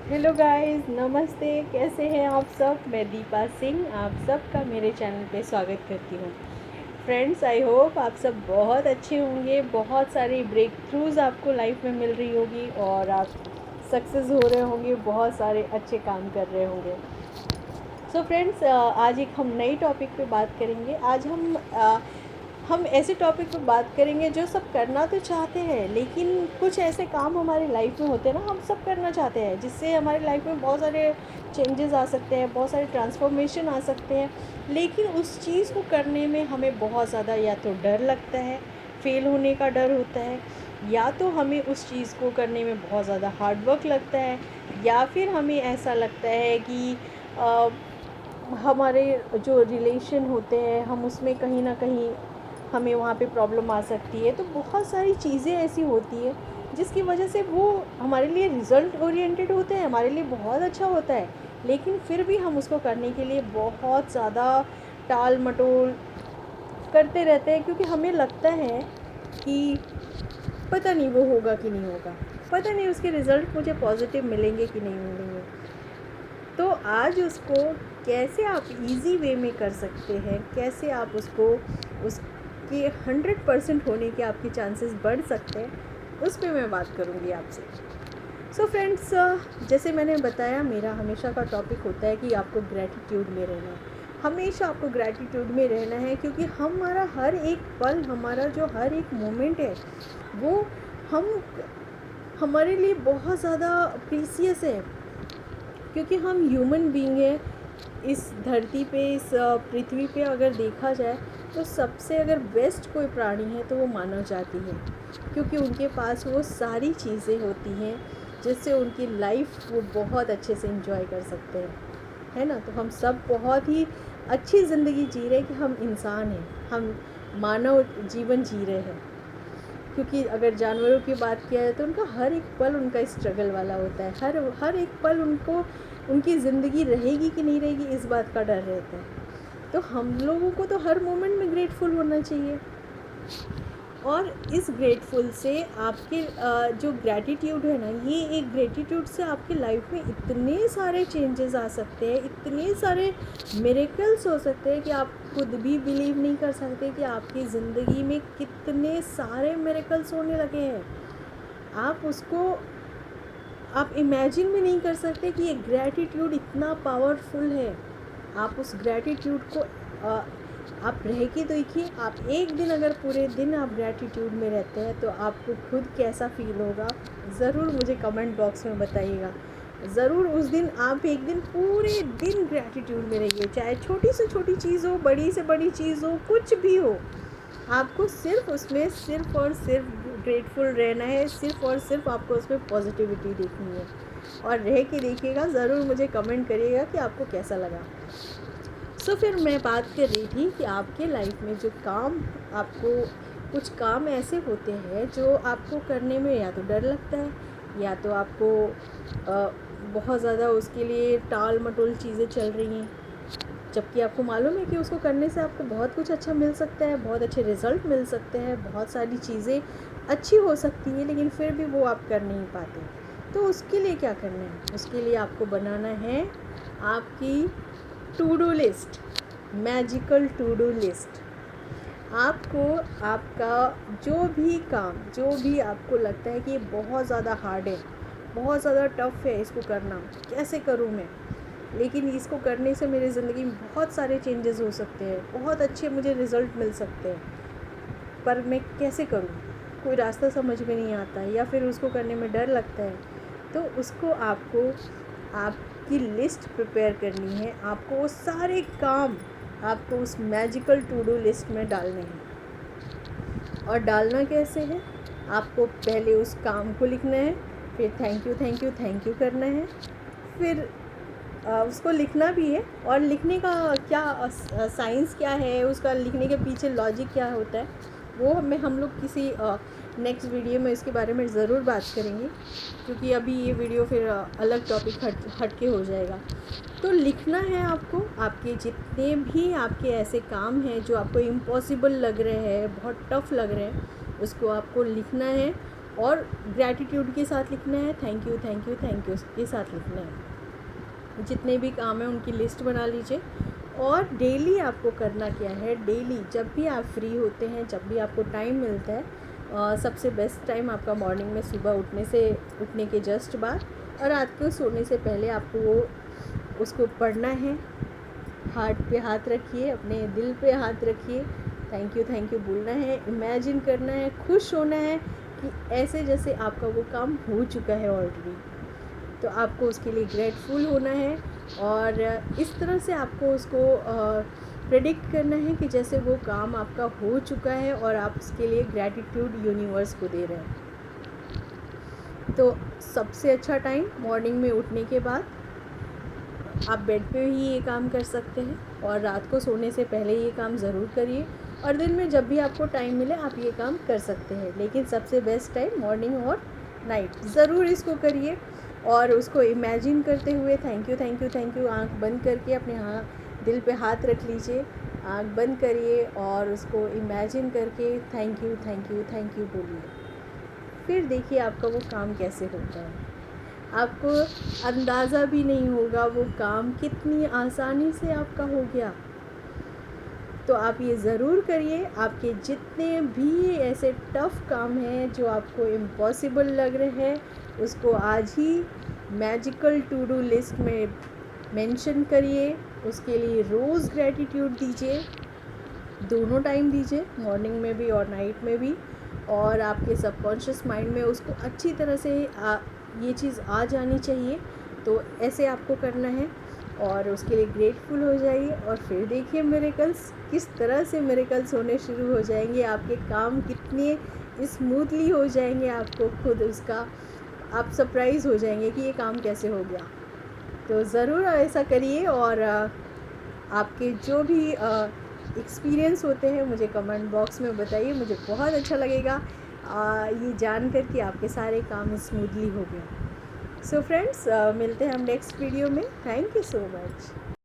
Hello guys, नमस्ते। कैसे हैं आप सब? मैं दीपा सिंह आप सबका मेरे चैनल पे स्वागत करती हूँ। फ्रेंड्स, आई होप आप सब बहुत अच्छे होंगे। बहुत सारी ब्रेक थ्रूज़ आपको लाइफ में मिल रही होगी और आप सक्सेस हो रहे होंगे, बहुत सारे अच्छे काम कर रहे होंगे। सो फ्रेंड्स, आज एक हम नई टॉपिक पे बात करेंगे। आज हम ऐसे टॉपिक पे बात करेंगे जो सब करना तो चाहते हैं, लेकिन कुछ ऐसे काम हमारी लाइफ में होते हैं ना, हम सब करना चाहते हैं, जिससे हमारी लाइफ में बहुत सारे चेंजेस आ सकते हैं, बहुत सारे ट्रांसफॉर्मेशन आ सकते हैं। लेकिन उस चीज़ को करने में हमें बहुत ज़्यादा या तो डर लगता है, फेल होने का डर होता है, या तो हमें उस चीज़ को करने में बहुत ज़्यादा हार्ड वर्क लगता है, या फिर हमें ऐसा लगता है कि हमारे जो रिलेशन होते हैं, हम उसमें कहीं ना कहीं हमें वहाँ पे प्रॉब्लम आ सकती है। तो बहुत सारी चीज़ें ऐसी होती है जिसकी वजह से वो हमारे लिए रिज़ल्ट ओरिएंटेड होते हैं, हमारे लिए बहुत अच्छा होता है, लेकिन फिर भी हम उसको करने के लिए बहुत ज़्यादा टाल मटोल करते रहते हैं, क्योंकि हमें लगता है कि पता नहीं वो होगा कि नहीं होगा, पता नहीं उसके रिज़ल्ट मुझे पॉजिटिव मिलेंगे कि नहीं मिलेंगे। तो आज उसको कैसे आप इजी वे में कर सकते हैं, कैसे आप उसके 100% होने के आपके चांसेस बढ़ सकते हैं, उस पर मैं बात करूँगी आपसे। सो फ्रेंड्स, जैसे मैंने बताया, मेरा हमेशा का टॉपिक होता है कि आपको ग्रैटिट्यूड में रहना है। हमेशा आपको ग्रैटिट्यूड में रहना है, क्योंकि हमारा हर एक पल, हमारा जो हर एक मोमेंट है, वो हम हमारे लिए बहुत ज़्यादा प्रीसियस है, क्योंकि हम ह्यूमन बीइंग हैं। इस धरती पे, इस पृथ्वी पे अगर देखा जाए तो सबसे अगर बेस्ट कोई प्राणी है तो वो मानव जाति है, क्योंकि उनके पास वो सारी चीज़ें होती हैं जिससे उनकी लाइफ वो बहुत अच्छे से एंजॉय कर सकते हैं, है ना। तो हम सब बहुत ही अच्छी ज़िंदगी जी रहे हैं कि हम इंसान हैं, हम मानव जीवन जी रहे हैं। क्योंकि अगर जानवरों की बात किया जाए तो उनका हर एक पल उनका स्ट्रगल वाला होता है, हर एक पल उनको उनकी ज़िंदगी रहेगी कि नहीं रहेगी इस बात का डर रहता है। तो हम लोगों को तो हर मोमेंट में ग्रेटफुल होना चाहिए, और इस ग्रेटफुल से आपके जो ग्रैटिट्यूड है ना, ये एक ग्रेटिट्यूड से आपकी लाइफ में इतने सारे चेंजेस आ सकते हैं, इतने सारे मिरेकल्स हो सकते हैं कि आप खुद भी बिलीव नहीं कर सकते कि आपकी ज़िंदगी में कितने सारे मिरेकल्स होने लगे हैं। आप इमेजिन भी नहीं कर सकते कि ये ग्रैटिट्यूड इतना पावरफुल है। आप उस ग्रैटिट्यूड को आप रह के देखिए। आप एक दिन, अगर पूरे दिन आप ग्रैटिट्यूड में रहते हैं, तो आपको खुद कैसा फील होगा, ज़रूर मुझे कमेंट बॉक्स में बताइएगा। ज़रूर उस दिन आप एक दिन, पूरे दिन ग्रैटिट्यूड में रहिए, चाहे छोटी से छोटी चीज़ हो, बड़ी से बड़ी चीज़ हो, कुछ भी हो, आपको सिर्फ उसमें सिर्फ और सिर्फ ग्रेटफुल रहना है, सिर्फ और सिर्फ आपको उसमें पॉजिटिविटी देखनी है, और रह के देखिएगा। ज़रूर मुझे कमेंट करिएगा कि आपको कैसा लगा। सो फिर मैं बात कर रही थी कि आपके लाइफ में जो काम, आपको कुछ काम ऐसे होते हैं जो आपको करने में या तो डर लगता है, या तो आपको बहुत ज़्यादा उसके लिए टाल मटोल चीज़ें चल रही हैं, जबकि आपको मालूम है कि उसको करने से आपको बहुत कुछ अच्छा मिल सकता है, बहुत अच्छे रिज़ल्ट मिल सकते हैं, बहुत सारी चीज़ें अच्छी हो सकती हैं, लेकिन फिर भी वो आप कर नहीं पाते। तो उसके लिए क्या करना है? उसके लिए आपको बनाना है आपकी to do list, magical to do list. आपको आपका जो भी काम, जो भी आपको लगता है कि ये बहुत ज़्यादा हार्ड है, बहुत ज़्यादा टफ़ है इसको करना, कैसे करूँ मैं, लेकिन इसको करने से मेरी ज़िंदगी में बहुत सारे चेंजेस हो सकते हैं, बहुत अच्छे मुझे रिज़ल्ट मिल सकते हैं, पर मैं कैसे करूँ? कोई रास्ता समझ में नहीं आता है, या फिर उसको करने में डर लगता है। तो उसको आपकी लिस्ट प्रिपेयर करनी है। आपको वो सारे काम आपको उस मैजिकल टू डू लिस्ट में डालने हैं। और डालना कैसे है? आपको पहले उस काम को लिखना है, फिर थैंक यू करना है, फिर उसको लिखना भी है। और लिखने का क्या साइंस क्या है, उसका लिखने के पीछे लॉजिक क्या होता है, वो हम लोग किसी नेक्स्ट वीडियो में इसके बारे में ज़रूर बात करेंगे, क्योंकि अभी ये वीडियो फिर अलग टॉपिक हट के हो जाएगा। तो लिखना है आपको, आपके जितने भी आपके ऐसे काम हैं जो आपको इम्पॉसिबल लग रहे हैं, बहुत टफ़ लग रहे हैं, उसको आपको लिखना है। और ग्रैटिट्यूड के साथ लिखना है, thank you thank you thank you के साथ लिखना है। जितने भी काम हैं उनकी लिस्ट बना लीजिए। और डेली आपको करना क्या है, डेली जब भी आप फ्री होते हैं, जब भी आपको टाइम मिलता है, सबसे बेस्ट टाइम आपका मॉर्निंग में सुबह उठने के जस्ट बाद और रात को सोने से पहले आपको उसको पढ़ना है। हार्ट पे हाथ रखिए, अपने दिल पे हाथ रखिए, थैंक यू बोलना है, इमेजिन करना है, खुश होना है कि ऐसे जैसे आपका वो काम हो चुका है ऑलरेडी। तो आपको उसके लिए ग्रेटफुल होना है और इस तरह से आपको उसको प्रेडिक्ट करना है कि जैसे वो काम आपका हो चुका है और आप उसके लिए ग्रैटिट्यूड यूनिवर्स को दे रहे हैं। तो सबसे अच्छा टाइम मॉर्निंग में उठने के बाद, आप बेड पे ही ये काम कर सकते हैं और रात को सोने से पहले ये काम ज़रूर करिए। और दिन में जब भी आपको टाइम मिले आप ये काम कर सकते हैं, लेकिन सबसे बेस्ट टाइम मॉर्निंग और नाइट। ज़रूर इसको करिए और उसको इमेजिन करते हुए थैंक यू आँख बंद करके अपने दिल पे हाथ रख लीजिए, आँख बंद करिए और उसको इमेजिन करके थैंक यू बोलिए। फिर देखिए आपका वो काम कैसे होता है। आपको अंदाज़ा भी नहीं होगा वो काम कितनी आसानी से आपका हो गया। तो आप ये ज़रूर करिए। आपके जितने भी ऐसे टफ़ काम हैं जो आपको इम्पॉसिबल लग रहे हैं, उसको आज ही मैजिकल टू डू लिस्ट में मेंशन करिए। उसके लिए रोज़ ग्रैटिट्यूड दीजिए, दोनों टाइम दीजिए, मॉर्निंग में भी और नाइट में भी। और आपके सबकॉन्शियस माइंड में उसको अच्छी तरह से ये चीज़ आ जानी चाहिए। तो ऐसे आपको करना है और उसके लिए ग्रेटफुल हो जाइए। और फिर देखिए मिरेकल्स, किस तरह से मिरेकल्स होने शुरू हो जाएंगे। आपके काम कितने स्मूथली हो जाएंगे, आपको खुद उसका आप सरप्राइज़ हो जाएंगे कि ये काम कैसे हो गया। तो ज़रूर ऐसा करिए और आपके जो भी एक्सपीरियंस होते हैं मुझे कमेंट बॉक्स में बताइए। मुझे बहुत अच्छा लगेगा ये जानकर कि आपके सारे काम स्मूथली हो गए। सो फ्रेंड्स, मिलते हैं हम नेक्स्ट वीडियो में। Thank you so much.